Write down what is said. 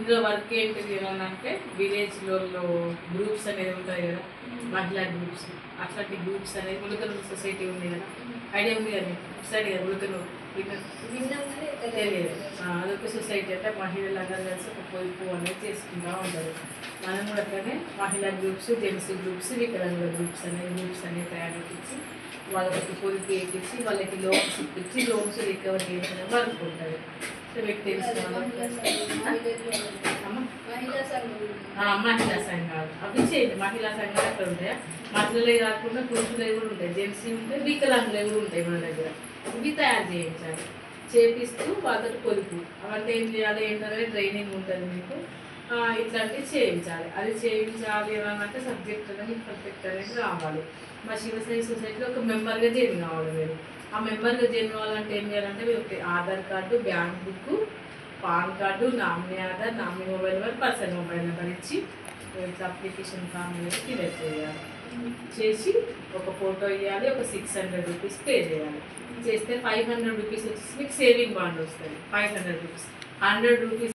ఇందులో వర్క్ ఏంటిది అంటే విలేజ్లో గ్రూప్స్ అనేది ఉంటాయి కదా, మహిళా గ్రూప్స్, అట్లాంటి గ్రూప్స్ అనేది ములకనూరు సొసైటీ ఉంది కదా, ఐడియా ఉంది కదా సైడ్ కదా ములకనూరు తెలియదు. అదొక సొసైటీ అంటే మహిళలందరూ కలిసి ఒక పొదుపు అనేది చేసుకుంటూ ఉంటారు. మనం కూడా అట్లనే మహిళా గ్రూప్స్, జెంట్స్ గ్రూప్స్, వికలాంగుల గ్రూప్స్ అనేవి తయారు చేసి వాళ్ళకి పొదుపు వేయించి వాళ్ళకి లోన్స్ ఇప్పించి లోన్స్ రికవర్ చేసిన వర్క్ ఉంటుంది. సో మీకు తెలిసిన మహిళా సంఘాలు అవి చేయండి. మహిళా సంఘాలు ఎక్కడ ఉంటాయా? మహిళలే కాకుండా పురుషులే కూడా ఉంటాయి, జెంట్స్ ఉంటాయి, వికలాంగులే కూడా ఉంటాయి మన దగ్గర. ఇవి తయారు చేయించాలి, చేపిస్తూ వాళ్ళతో పొదుపు అవన్నీ ఏం చేయాలి ఏంటనేది ట్రైనింగ్ ఉంటుంది మీకు. ఇట్లాంటివి చేయించాలి. అది చేయించాలి అంటే సబ్జెక్ట్ అనేది పర్ఫెక్ట్ అనేది రావాలి. మా శివసాయి సొసైటీలో ఒక మెంబర్గా జాయిన్ కావాలి మీరు. ఆ మెంబర్గా జాయిన్ కావాలంటే ఏం చేయాలంటే మీరు Aadhaar card, bank book, pan card, nominee Aadhaar, nominee mobile number, personal mobile number ఇచ్చి ఇట్లా అప్లికేషన్ ఫామ్ అనేది ఫిల్అప్ చేయాలి. చేసి ఒక ఫోటో ఇవ్వాలి, ఒక 600 రూపీస్ పే చేయాలి. చేస్తే 500 రూపీస్ వచ్చేసి మీకు సేవింగ్ బాండ్ వస్తుంది. 500 రూపీస్ 100 రూపీస్